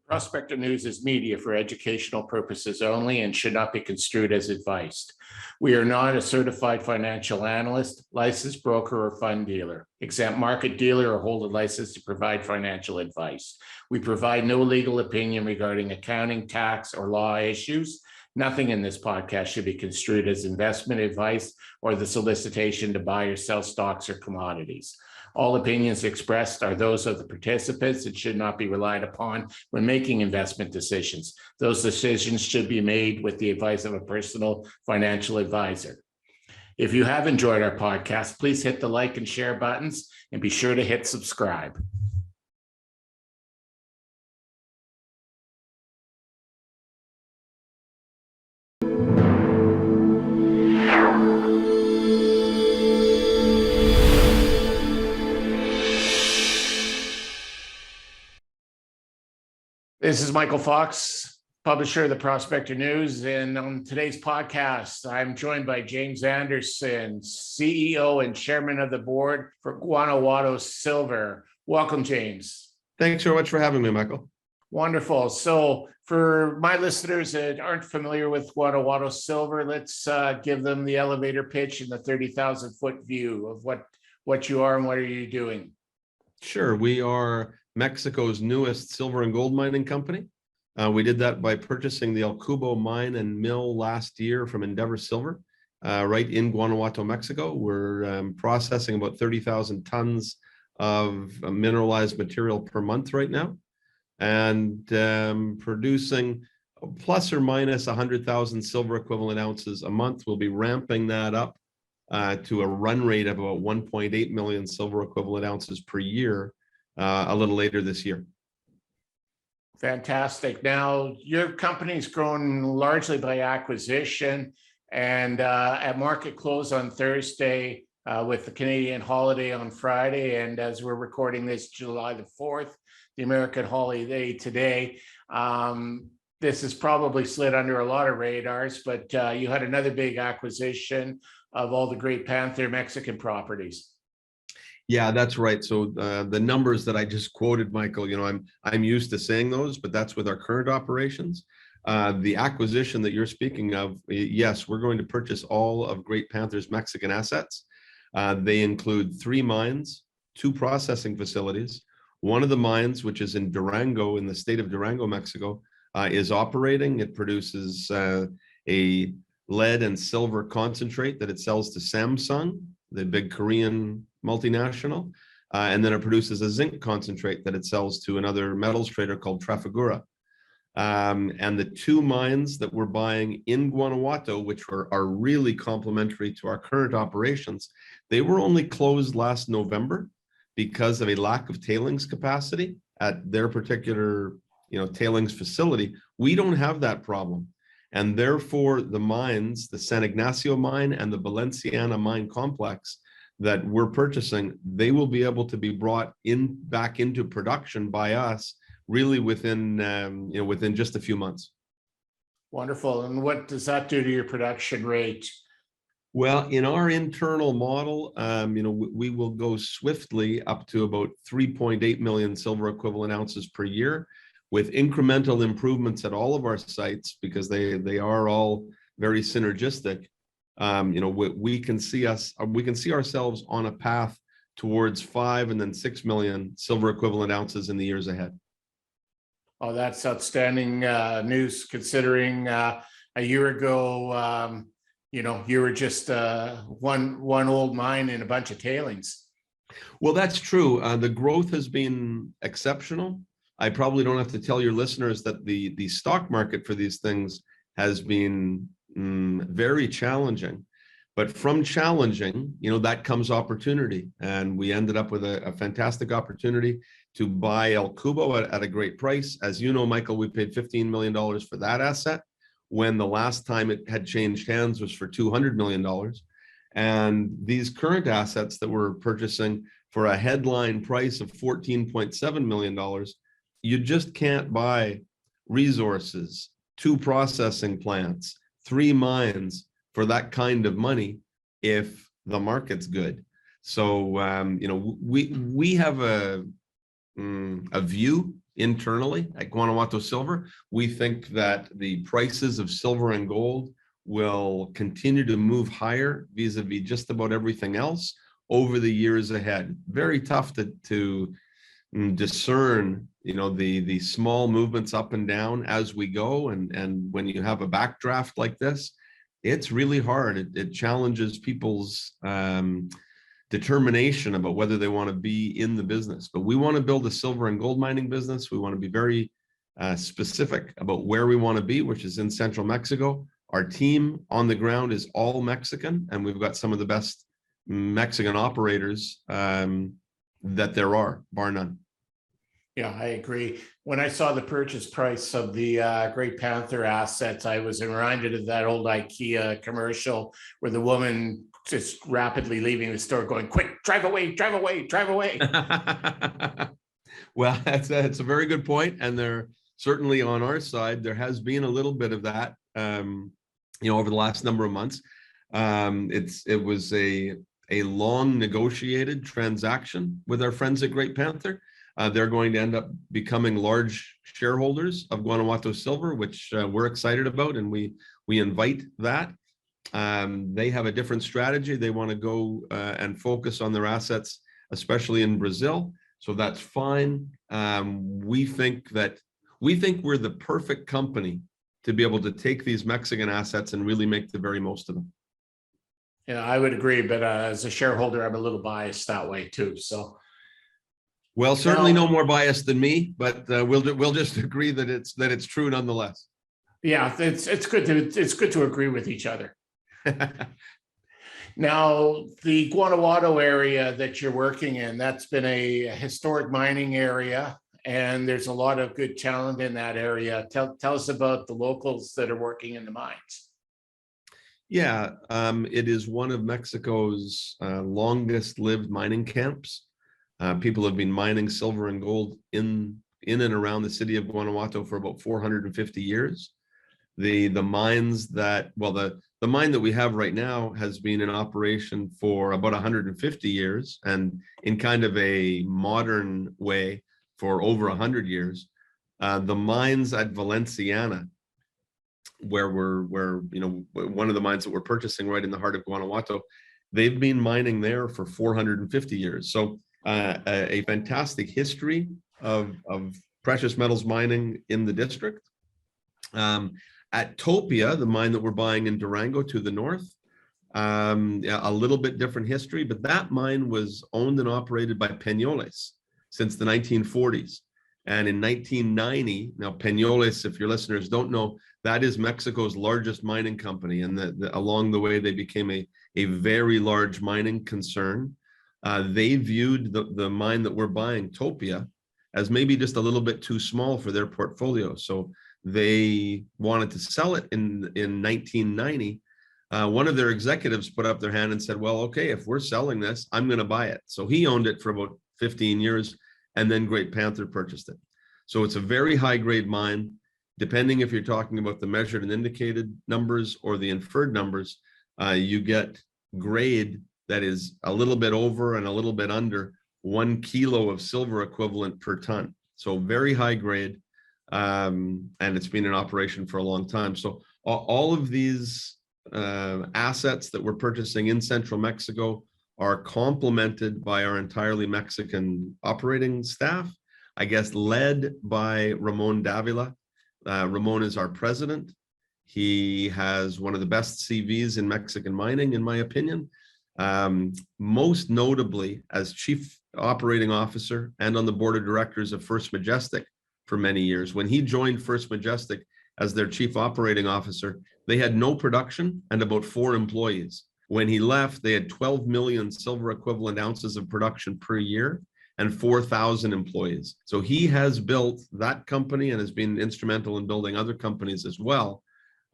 Prospector News is media for educational purposes only and should not be construed as advice. We are not a certified financial analyst, licensed broker, or fund dealer, exempt market dealer, or hold a license to provide financial advice. We provide no legal opinion regarding accounting, tax, or law issues. Nothing in this podcast should be construed as investment advice or the solicitation to buy or sell stocks or commodities. All opinions expressed are those of the participants and should not be relied upon when making investment decisions. Those decisions should be made with the advice of a personal financial advisor. If you have enjoyed our podcast, please hit the like and share buttons and be sure to hit subscribe. This is Michael Fox, publisher of the Prospector News, and on today's podcast, I'm joined by James Anderson, CEO and chairman of the board for Guanajuato Silver. Welcome, James. Thanks so much for having me, Michael. Wonderful. So for my listeners that aren't familiar with Guanajuato Silver, let's give them the elevator pitch and the 30,000-foot view of what you are and what are you doing. Sure. We are Mexico's newest silver and gold mining company. We did that by purchasing the El Cubo mine and mill last year from Endeavor Silver, right in Guanajuato, Mexico. We're processing about 30,000 tons of mineralized material per month right now, and producing plus or minus 100,000 silver equivalent ounces a month. We'll be ramping that up to a run rate of about 1.8 million silver equivalent ounces per year a little later this year. Fantastic. Now, your company's grown largely by acquisition, and at market close on Thursday with the Canadian holiday on Friday, and as we're recording this, July the 4th, the American holiday today. This has probably slid under a lot of radars, but you had another big acquisition of all the great Panther Mexican properties. Yeah, that's right. So the numbers that I just quoted, Michael, I'm used to saying those, but that's with our current operations. The acquisition that you're speaking of, yes, we're going to purchase all of Great Panther's Mexican assets. They include 3 mines, 2 processing facilities. One of the mines, which is in Durango, in the state of Durango, Mexico, is operating. It produces a lead and silver concentrate that it sells to Samsung, the big Korean multinational, and then it produces a zinc concentrate that it sells to another metals trader called Trafigura. And the 2 mines that we're buying in Guanajuato, which are really complementary to our current operations, they were only closed last November because of a lack of tailings capacity at their particular tailings facility. We don't have that problem. And therefore, the mines, the San Ignacio mine and the Valenciana Mine Complex that we're purchasing, they will be able to be brought back into production by us really within just a few months. Wonderful. And what does that do to your production rate? Well, in our internal model, we will go swiftly up to about 3.8 million silver equivalent ounces per year, with incremental improvements at all of our sites, because they are all very synergistic. We can see ourselves on a path towards 5 and then 6 million silver equivalent ounces in the years ahead. Oh, that's outstanding news, considering a year ago, you were just one old mine and a bunch of tailings. Well, that's true. The growth has been exceptional. I probably don't have to tell your listeners that the stock market for these things has been very challenging. But from challenging, that comes opportunity. And we ended up with a fantastic opportunity to buy El Cubo at a great price. As you know, Michael, we paid $15 million for that asset, when the last time it had changed hands was for $200 million. And these current assets that we're purchasing for a headline price of $14.7 million, you just can't buy resources, 2 processing plants, 3 mines for that kind of money if the market's good. So we have a view internally at Guanajuato Silver. We think that the prices of silver and gold will continue to move higher vis-a-vis just about everything else over the years ahead. Very tough to discern, the small movements up and down as we go. And when you have a backdraft like this, it's really hard. It challenges people's determination about whether they want to be in the business. But we want to build a silver and gold mining business. We want to be very specific about where we want to be, which is in central Mexico. Our team on the ground is all Mexican, and we've got some of the best Mexican operators that there are, bar none. Yeah, I agree. When I saw the purchase price of the Great Panther assets, I was reminded of that old IKEA commercial where the woman just rapidly leaving the store going, quick, drive away, drive away, drive away. Well, that's a very good point. And there certainly on our side, there has been a little bit of that, over the last number of months. It was a long negotiated transaction with our friends at Great Panther. They're going to end up becoming large shareholders of Guanajuato Silver, which we're excited about, and we invite that. They have a different strategy. They want to go and focus on their assets, especially in Brazil. So that's fine. We think we're the perfect company to be able to take these Mexican assets and really make the very most of them. Yeah, I would agree, but as a shareholder, I'm a little biased that way too. So. Well, certainly no more biased than me, but we'll just agree that it's true nonetheless. Yeah, it's good to agree with each other. Now, the Guanajuato area that you're working in, that's been a historic mining area, and there's a lot of good talent in that area. Tell us about the locals that are working in the mines. Yeah, it is one of Mexico's longest lived mining camps. People have been mining silver and gold in and around the city of Guanajuato for about 450 years. The mines that, the mine that we have right now has been in operation for about 150 years, and in kind of a modern way for over 100 years. The mines at Valenciana, where we're one of the mines that we're purchasing right in the heart of Guanajuato, they've been mining there for 450 years. So a fantastic history of precious metals mining in the district. At Topia, the mine that we're buying in Durango to the north, a little bit different history, but that mine was owned and operated by Peñoles since the 1940s. And in 1990, now Peñoles, if your listeners don't know, that is Mexico's largest mining company. And along the way, they became a very large mining concern. They viewed the mine that we're buying, Topia, as maybe just a little bit too small for their portfolio. So they wanted to sell it in 1990. One of their executives put up their hand and said, well, okay, if we're selling this, I'm going to buy it. So he owned it for about 15 years, and then Great Panther purchased it. So it's a very high grade mine. Depending if you're talking about the measured and indicated numbers or the inferred numbers, you get grade that is a little bit over and a little bit under 1 kilo of silver equivalent per ton. So very high grade, and it's been in operation for a long time. So all of these assets that we're purchasing in central Mexico are complemented by our entirely Mexican operating staff, I guess led by Ramon Davila. Ramon is our president. He has one of the best CVs in Mexican mining, in my opinion. Most notably as chief operating officer and on the board of directors of First Majestic for many years. When he joined First Majestic as their chief operating officer, they had no production and about 4 employees. When he left, they had 12 million silver equivalent ounces of production per year and 4,000 employees. So he has built that company and has been instrumental in building other companies as well.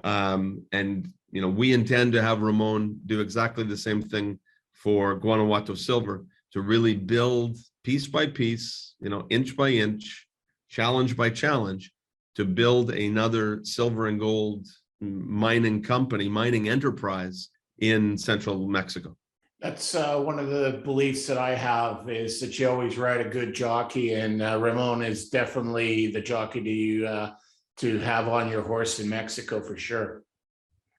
And we intend to have Ramon do exactly the same thing for Guanajuato Silver, to really build piece by piece, inch by inch, challenge by challenge, to build another silver and gold mining company, mining enterprise in central Mexico. That's one of the beliefs that I have, is that you always ride a good jockey, and Ramon is definitely the jockey to have on your horse in Mexico for sure.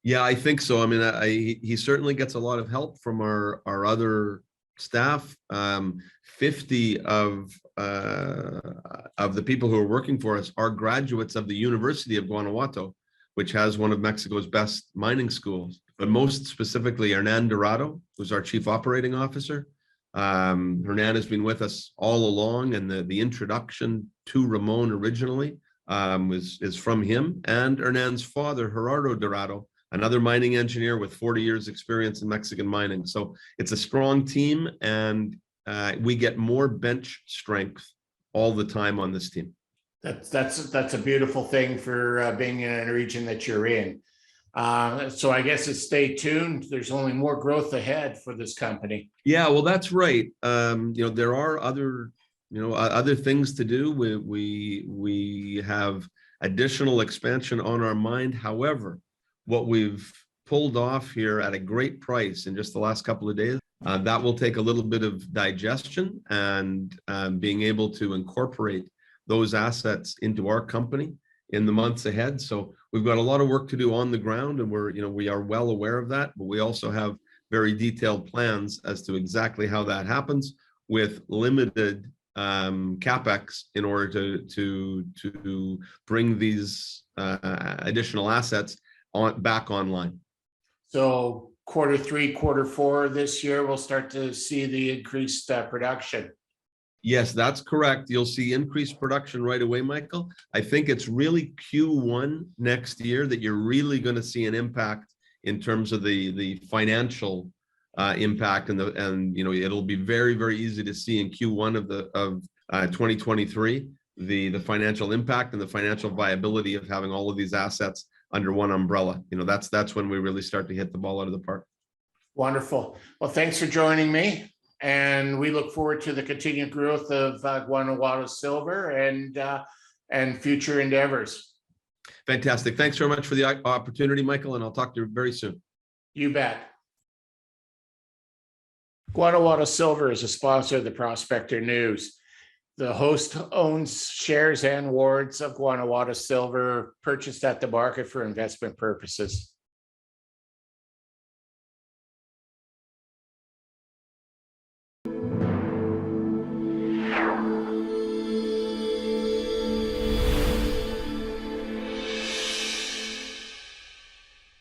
Yeah, I think so. I mean, he certainly gets a lot of help from our other staff. 50 of the people who are working for us are graduates of the University of Guanajuato, which has one of Mexico's best mining schools. But most specifically, Hernan Dorado, who's our chief operating officer. Hernan has been with us all along, and the introduction to Ramon originally is from him, and Hernan's father, Gerardo Dorado, another mining engineer with 40 years experience in Mexican mining. So it's a strong team, and we get more bench strength all the time on this team. That's a beautiful thing for being in a region that you're in. So I guess it's stay tuned. There's only more growth ahead for this company. Yeah, well, that's right. There are other things to do. We have additional expansion on our mind. However, what we've pulled off here at a great price in just the last couple of days, that will take a little bit of digestion and being able to incorporate those assets into our company in the months ahead. So we've got a lot of work to do on the ground, and we are well aware of that, but we also have very detailed plans as to exactly how that happens, with limited capex in order to bring these additional assets back online. So Q3, Q4 this year, we'll start to see the increased production. Yes, that's correct. You'll see increased production right away, Michael. I think it's really Q1 next year that you're really going to see an impact in terms of the financial impact, and it'll be very, very easy to see in Q1 of 2023 the financial impact and the financial viability of having all of these assets under one umbrella. That's when we really start to hit the ball out of the park. Wonderful. Well, thanks for joining me, and we look forward to the continued growth of Guanajuato Silver and future endeavors. Fantastic. Thanks very much for the opportunity, Michael, and I'll talk to you very soon. You bet. Guanajuato Silver is a sponsor of the Prospector News. The host owns shares and warrants of Guanajuato Silver purchased at the market for investment purposes.